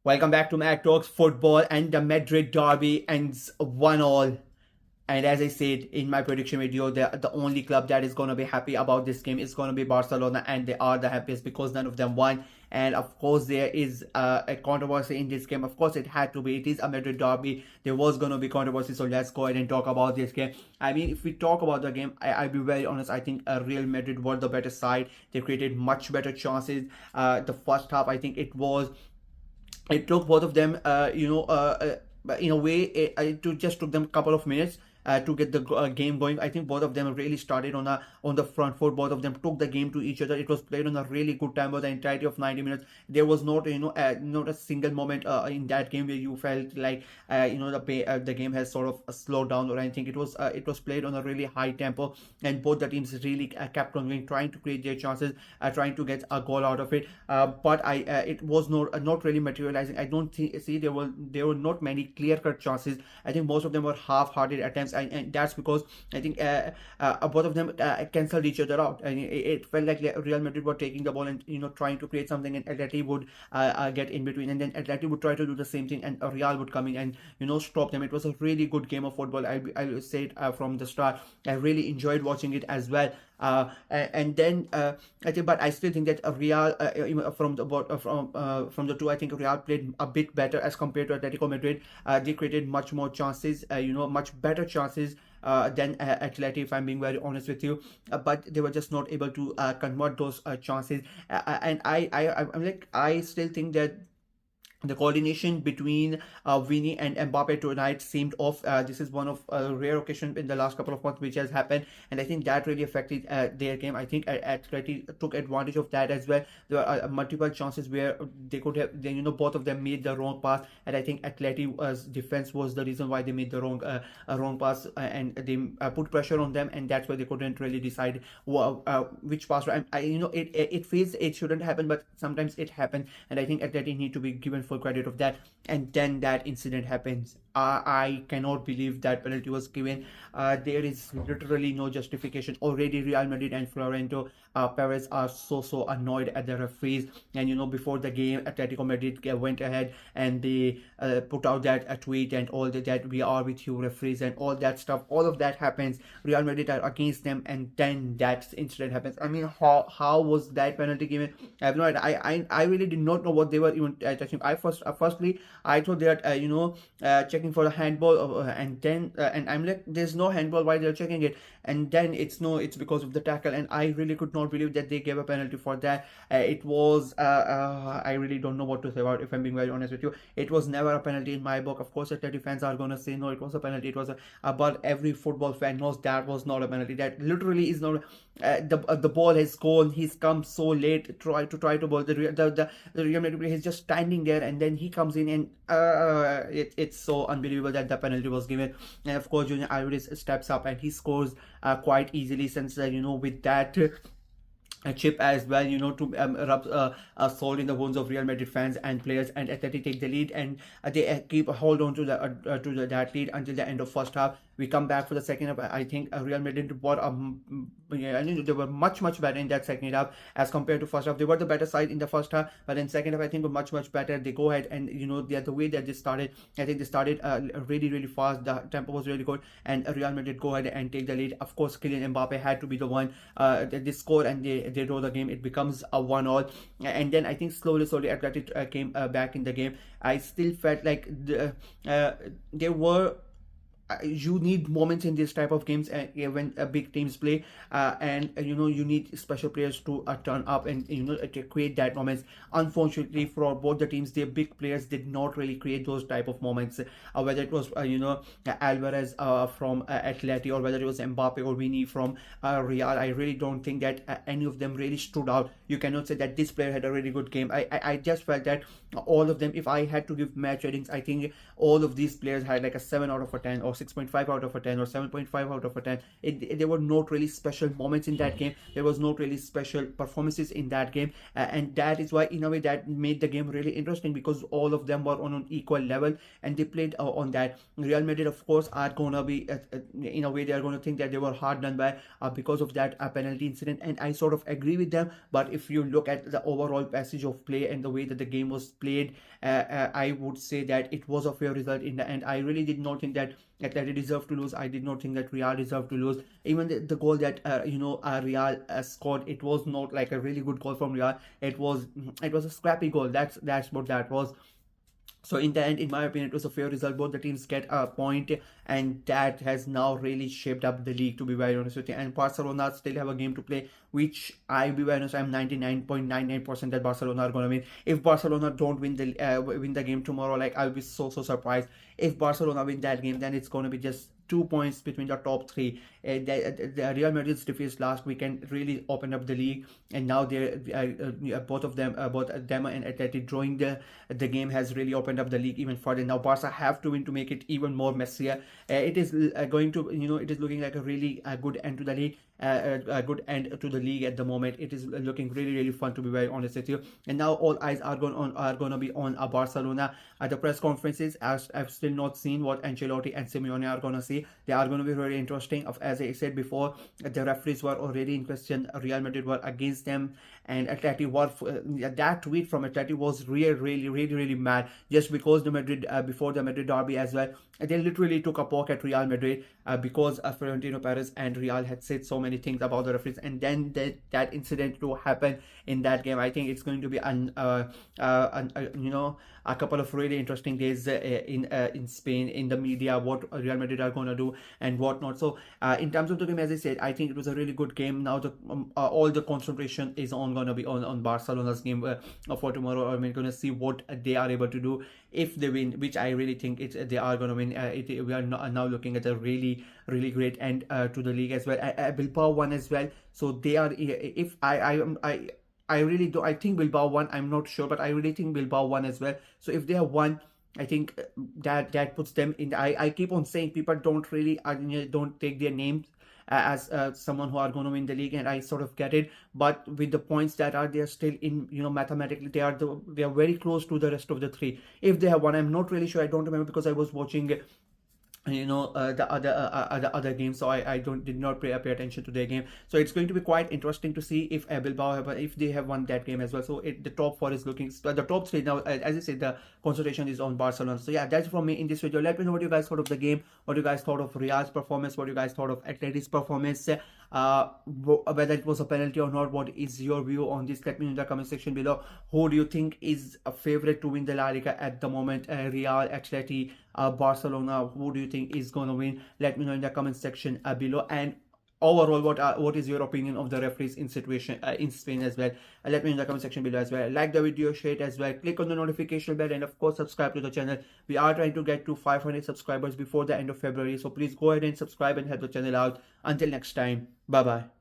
Welcome back to Mac Talks Football, and the Madrid derby ends 1-all. And as I said in my prediction video, the only club that is going to be happy about this game is going to be Barcelona, and they are the happiest because none of them won. And of course, there is a controversy in this game. Of course, it had to be. It is a Madrid derby. There was going to be controversy. So let's go ahead and talk about this game. I mean, if we talk about the game, I'll be very honest. I think Real Madrid were the better side. They created much better chances. The first half, I think it took both of them, in a way, it just took them a couple of minutes to get the game going. I think both of them really started on the front foot. Both of them took the game to each other. It was played on a really good tempo the entirety of 90 minutes. There was not not a single moment in that game where you felt like the game has sort of slowed down or anything. It was played on a really high tempo, and both the teams really kept on going, trying to create their chances, trying to get a goal out of it. But it was not really materializing. I don't see there were not many clear cut chances. I think most of them were half-hearted attempts, and that's because I think both of them cancelled each other out. And it felt like Real Madrid were taking the ball and trying to create something, and Atleti would get in between, and then Atleti would try to do the same thing, and Real would come in and stop them. It was a really good game of football. I say it from the start. I really enjoyed watching it as well. And then I think, but I still think that Real from the two, I think Real played a bit better as compared to Atletico Madrid. They created much more chances, much better chances than Atleti, if I'm being very honest with you. But they were just not able to convert those chances. And I still think that the coordination between Vini and Mbappe tonight seemed off. This is one of rare occasions in the last couple of months which has happened, and I think that really affected their game. I think Atleti took advantage of that as well. There were multiple chances where they could have, both of them made the wrong pass, and I think Atleti's defense was the reason why they made the wrong pass, and they put pressure on them, and that's why they couldn't really decide which pass. It feels it shouldn't happen, but sometimes it happens, and I think Atleti need to be given full credit of that. And then that incident happens. I cannot believe that penalty was given. There is literally no justification. Already Real Madrid and Florentino Perez are so annoyed at the referees, and before the game Atletico Madrid went ahead and they put out that tweet and all that we are with you referees and all that stuff. All of that happens. Real Madrid are against them, and then that incident happens. I mean, how was that penalty given? I have no idea. I really did not know what they were even touching. Firstly I thought that checking for a handball, and then and I'm like, there's no handball, why they're checking it? And then it's because of the tackle, and I really could not believe that they gave a penalty for that. It was I really don't know what to say about it, if I'm being very honest with you. It was never a penalty in my book. Of course Atleti fans are gonna say no, it was a penalty. It was but every football fan knows that was not a penalty. That literally is not. The ball has gone. He's come so late to try to ball. The Real Madrid player is just standing there, and then he comes in, and it's so unbelievable that the penalty was given. And of course Junior Alvarez steps up and he scores quite easily, since with that chip as well, to rub salt in the wounds of Real Madrid fans and players, and Atleti take the lead, and they keep a hold on to that lead until the end of first half. We come back for the second half. I think Real Madrid were they were much better in that second half as compared to first half. They were the better side in the first half, but in second half I think were much better. They go ahead and the way that they started, I think they started really fast. The tempo was really good, and Real Madrid go ahead and take the lead. Of course Kylian Mbappe had to be the one that they score, and they draw the game. It becomes a 1-all, and then I think slowly Atletico came back in the game. I still felt like there were you need moments in this type of games when big teams play, and you need special players to turn up and to create that moments. Unfortunately for both the teams, their big players did not really create those type of moments, whether it was Alvarez from Atleti, or whether it was Mbappe or Vini from Real. I really don't think that any of them really stood out. You cannot say that this player had a really good game. I just felt that all of them, if I had to give match ratings, I think all of these players had like a 7 out of a 10 or 6.5 out of a 10 or 7.5 out of a 10. There were not really special moments in that game. There was not really special performances in that game, and that is why in a way that made the game really interesting, because all of them were on an equal level and they played on that. Real Madrid, of course, are gonna be in a way they are going to think that they were hard done by because of that penalty incident, and I sort of agree with them. But if you look at the overall passage of play and the way that the game was played, I would say that it was a fair result in the end. I really did not think that Atleti deserved to lose. I did not think that Real deserved to lose. Even the goal that Real scored, it was not like a really good goal from Real. It was a scrappy goal. That's what that was. So in the end, in my opinion, it was a fair result. Both the teams get a point, and that has now really shaped up the league, to be very honest with you. And Barcelona still have a game to play, which I'll be very honest, I'm 99.99% that Barcelona are gonna win. If Barcelona don't win the game tomorrow, like, I'll be so surprised. If Barcelona win that game, then it's gonna be just 2 points between the top three. The Real Madrid's defeat last weekend really opened up the league, and now both them and Atleti drawing the game has really opened up the league even further. Now Barca have to win to make it even more messier. It is going to, it is looking like a really good end to the league. A good end to the league at the moment. It is looking really fun, to be very honest with you. And now all eyes are gonna be on Barcelona. At the press conferences, I've still not seen what Ancelotti and Simeone are gonna say. They are gonna be very interesting. As I said before, the referees were already in question. Real Madrid were against them, and Atleti were that tweet from Atleti was really mad, just because the Madrid before the Madrid derby as well, they literally took a poke at Real Madrid because Florentino Perez and Real had said so many things about the referees, and then that incident to happen in that game. I think it's going to be a couple of really interesting days in Spain, in the media, what Real Madrid are going to do and what not. So in terms of the game, as I said, I think it was a really good game. Now all the concentration is going to be on Barcelona's game for tomorrow. I'm going to see what they are able to do if they win, which I really think they are going to win. We are now looking at a really great end to the league as well. Bilbao won as well, so they are, if I really do, I think Bilbao won, I'm not sure, but I really think Bilbao won as well. So if they have won, I think that puts them in. I keep on saying people don't really don't take their names as someone who are going to win the league, and I sort of get it, but with the points that are there still in, mathematically they are very close to the rest of the three. If they have won, I'm not really sure, I don't remember, because I was watching the other games, so I did not pay attention to their game. So it's going to be quite interesting to see if Bilbao if they have won that game as well. So the top four is looking, the top three now, as I said, the concentration is on Barcelona. So yeah, that's from me in this video. Let me know what you guys thought of the game, what you guys thought of Real's performance, what you guys thought of Atleti's performance, whether it was a penalty or not. What is your view on this? Let me know in the comment section below. Who do you think is a favorite to win the La Liga at the moment? Real, Atleti, Barcelona? Who do you think is going to win? Let me know in the comment section below. And overall, what is your opinion of the referees in situation in Spain as well? Let me know in the comment section below as well. Like the video, share it as well, click on the notification bell, and of course subscribe to the channel. We are trying to get to 500 subscribers before the end of February, so please go ahead and subscribe and help the channel out. Until next time, bye bye.